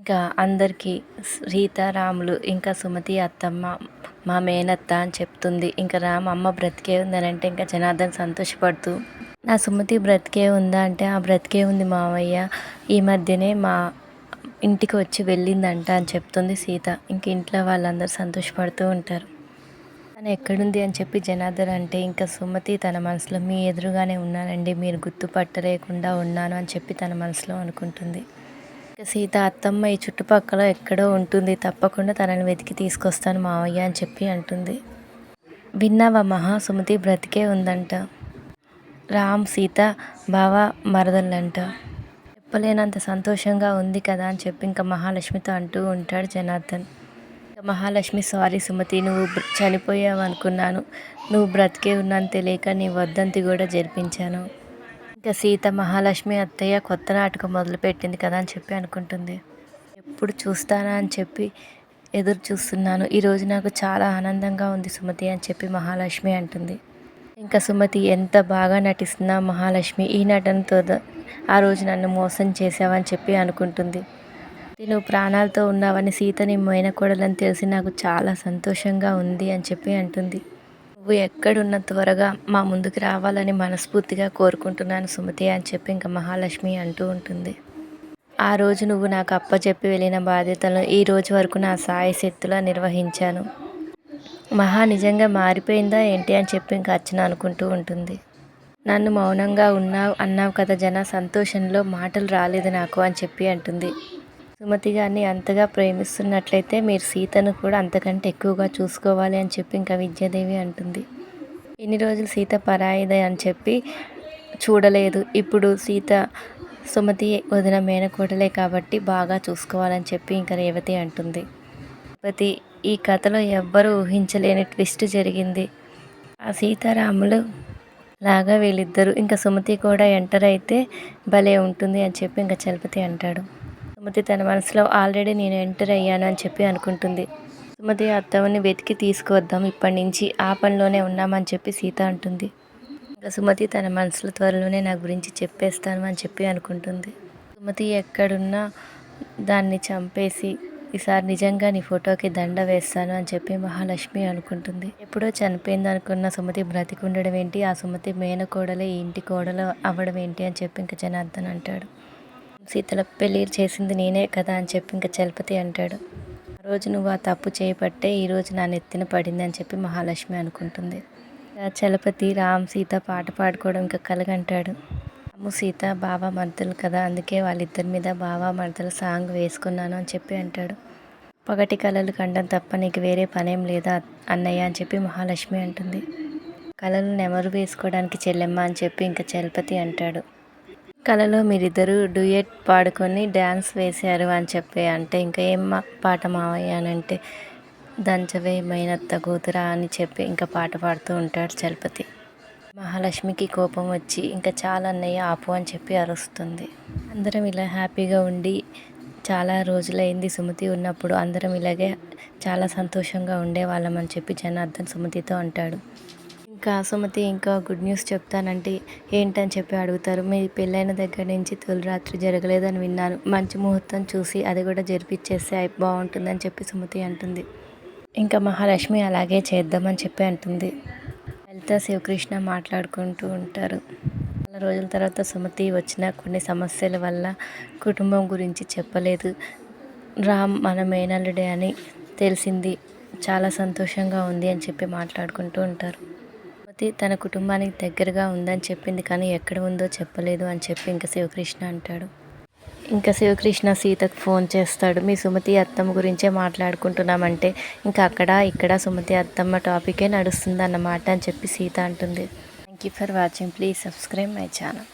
ఇంకా అందరికీ సీతారాములు ఇంకా సుమతి అత్తమ్మ మా మేనత్త అని చెప్తుంది. ఇంకా రామ్ అమ్మ బ్రతికే ఉందని అంటే ఇంకా జనార్దన్ సంతోషపడుతూ, నా సుమతి బ్రతికే ఉందా అంటే ఆ బ్రతికే ఉంది మావయ్య, ఈ మధ్యనే మా ఇంటికి వచ్చి వెళ్ళిందంట అని చెప్తుంది సీత. ఇంక ఇంట్లో వాళ్ళందరూ సంతోషపడుతూ ఉంటారు. తను ఎక్కడుంది అని చెప్పి జనార్దన్ అంటే ఇంకా సుమతి తన మనసులో, మీ ఎదురుగానే ఉన్నానండి, మీరు గుర్తుపట్టలేకుండా ఉన్నాను అని చెప్పి తన మనసులో అనుకుంటుంది. ఇక సీత, అత్తమ్మ ఈ చుట్టుపక్కల ఎక్కడో ఉంటుంది, తప్పకుండా తనని వెతికి తీసుకొస్తాను మావయ్య అని చెప్పి అంటుంది. విన్నావా మహా, సుమతి బ్రతికే ఉందంట. రామ్ సీత బావ మరదళ్ళంట. చెప్పలేనంత సంతోషంగా ఉంది కదా అని చెప్పి ఇంకా మహాలక్ష్మితో అంటూ ఉంటాడు జనార్దన్. ఇంకా మహాలక్ష్మి, సారీ సుమతి, నువ్వు చనిపోయావు అనుకున్నాను, నువ్వు బ్రతికే ఉన్నాను తెలియక నీ వద్దంతి కూడా జరిపించాను. ఇంకా సీత, మహాలక్ష్మి అత్తయ్య కొత్త నాటకం మొదలుపెట్టింది కదా అని చెప్పి అనుకుంటుంది. ఎప్పుడు చూస్తానా అని చెప్పి ఎదురు చూస్తున్నాను, ఈరోజు నాకు చాలా ఆనందంగా ఉంది సుమతి అని చెప్పి మహాలక్ష్మి అంటుంది. ఇంకా సుమతి, ఎంత బాగా నటిస్తున్నా మహాలక్ష్మి, ఈ నటనతో ఆ రోజు నన్ను మోసం చేసావని చెప్పి అనుకుంటుంది. నువ్వు ప్రాణాలతో ఉన్నావని, సీతని మేనకోడలని తెలిసి నాకు చాలా సంతోషంగా ఉంది అని చెప్పి అంటుంది. నువ్వు ఎక్కడున్న త్వరగా మా ముందుకు రావాలని మనస్ఫూర్తిగా కోరుకుంటున్నాను సుమతి అని చెప్పి ఇంకా మహాలక్ష్మి అంటూ ఉంటుంది. ఆ రోజు నువ్వు నాకు అప్పచెప్పి వెళ్ళిన బాధ్యతలను ఈ రోజు వరకు నా సాయశక్తులా నిర్వహించాను. మహా నిజంగా మారిపోయిందా ఏంటి అని చెప్పి ఇంకా అర్చన అనుకుంటూ ఉంటుంది. నన్ను మౌనంగా అన్నావు కదా జన, సంతోషంలో మాటలు రాలేదు నాకు అని చెప్పి అంటుంది. సుమతి గారిని అంతగా ప్రేమిస్తున్నట్లయితే మీరు సీతను కూడా అంతకంటే ఎక్కువగా చూసుకోవాలి అని చెప్పి ఇంకా విద్యాదేవి అంటుంది. ఇన్ని రోజులు సీత పరాయిదే అని చెప్పి చూడలేదు, ఇప్పుడు సీత సుమతి వదిన మేనకోడలే కాబట్టి బాగా చూసుకోవాలని చెప్పి ఇంకా రేవతి అంటుంది. రేవతి, ఈ కథలో ఎవ్వరూ ఊహించలేని ట్విస్ట్ జరిగింది. ఆ సీతారాములు లాగా వీళ్ళిద్దరూ ఇంకా సుమతి కూడా ఎంటర్ అయితే భలే ఉంటుంది అని చెప్పి ఇంకా చలపతి అంటాడు. సుమతి తన మనసులో, ఆల్రెడీ నేను ఎంటర్ అయ్యాను అని చెప్పి అనుకుంటుంది. సుమతి, అత్తమ్మని వెతికి తీసుకువద్దాం, ఇప్పటి నుంచి ఆ పనిలోనే ఉన్నామని చెప్పి సీత అంటుంది. ఇంకా సుమతి తన మనసులో, త్వరలోనే నా గురించి చెప్పేస్తాను అని చెప్పి అనుకుంటుంది. సుమతి ఎక్కడున్నా దాన్ని చంపేసి ఈసారి నిజంగా నీ ఫోటోకి దండ వేస్తాను అని చెప్పి మహాలక్ష్మి అనుకుంటుంది. ఎప్పుడో చనిపోయింది అనుకున్న సుమతి బ్రతికుండడం ఏంటి, ఆ సుమతి మేనకోడలే ఈ ఇంటి కోడలు అవ్వడం ఏంటి అని చెప్పి ఇంకా జనార్దన్ అంటాడు. సీతల పెళ్ళి చేసింది నేనే కదా అని చెప్పి ఇంకా చలపతి అంటాడు. ఆ రోజు నువ్వు ఆ తప్పు చేయబట్టే ఈరోజు నా నెత్తిన పడింది అని చెప్పి మహాలక్ష్మి అనుకుంటుంది. చలపతి, రామ్ సీత పాట పాడుకోవడం ఇంకా కలగంటాడు. రాము సీత బావ మరదలు కదా, అందుకే వాళ్ళిద్దరి మీద బావ మరదలు సాంగ్ వేసుకున్నాను అని చెప్పి అంటాడు. పగటి కళలు కండం తప్ప నీకు వేరే పనేం లేదా అన్నయ్య అని చెప్పి మహాలక్ష్మి అంటుంది. కళలు నెమరు వేసుకోవడానికి చెల్లెమ్మ అని చెప్పి ఇంకా చలపతి అంటాడు. కళలో మీరిద్దరూ డ్యూయట్ పాడుకొని డ్యాన్స్ వేశారు అని చెప్పి అంటే ఇంకా ఏం పాట మావయ్య అని అంటే, దంచవే మైనత్త కూతురా అని చెప్పి ఇంకా పాట పాడుతూ ఉంటాడు చలపతి. మహాలక్ష్మికి కోపం వచ్చి ఇంకా చాలా అన్నయ్య ఆపు అని చెప్పి అరుస్తుంది. అందరం ఇలా హ్యాపీగా ఉండి చాలా రోజులైంది సుమతి ఉన్నప్పుడు, అందరం ఇలాగే చాలా సంతోషంగా ఉండేవాళ్ళం అని చెప్పి జనార్దన్ సుమతితో అంటాడు. ఇంకా సుమతి, ఇంకా గుడ్ న్యూస్ చెప్తానంటే ఏంటని చెప్పి అడుగుతారు. మీ పెళ్ళైన దగ్గర నుంచి తొలి రాత్రి జరగలేదని విన్నాను, మంచి ముహూర్తం చూసి అది కూడా జరిపించేస్తే బాగుంటుందని చెప్పి సుమతి అంటుంది. ఇంకా మహాలక్ష్మి అలాగే చేద్దామని చెప్పి అంటుంది. లలిత, శివకృష్ణ మాట్లాడుకుంటూ ఉంటారు. చాలా రోజుల తర్వాత సుమతి వచ్చిన కొన్ని సమస్యల వల్ల కుటుంబం గురించి చెప్పలేదు. రామ్ మన మేనల్లుడే అని తెలిసింది, చాలా సంతోషంగా ఉంది అని చెప్పి మాట్లాడుకుంటూ ఉంటారు. సుమతి తన కుటుంబానికి దగ్గరగా ఉందని చెప్పింది కానీ ఎక్కడ ఉందో చెప్పలేదు అని చెప్పి ఇంకా శివకృష్ణ అంటాడు. ఇంకా శివకృష్ణ సీతకు ఫోన్ చేస్తాడు. మీ సుమతి అత్తమ్మ గురించే మాట్లాడుకుంటున్నామంటే ఇంకా అక్కడ ఇక్కడ సుమతి అత్తమ్మ టాపికే నడుస్తుంది అన్నమాట అని చెప్పి సీత అంటుంది. Thank you for watching, please subscribe my channel.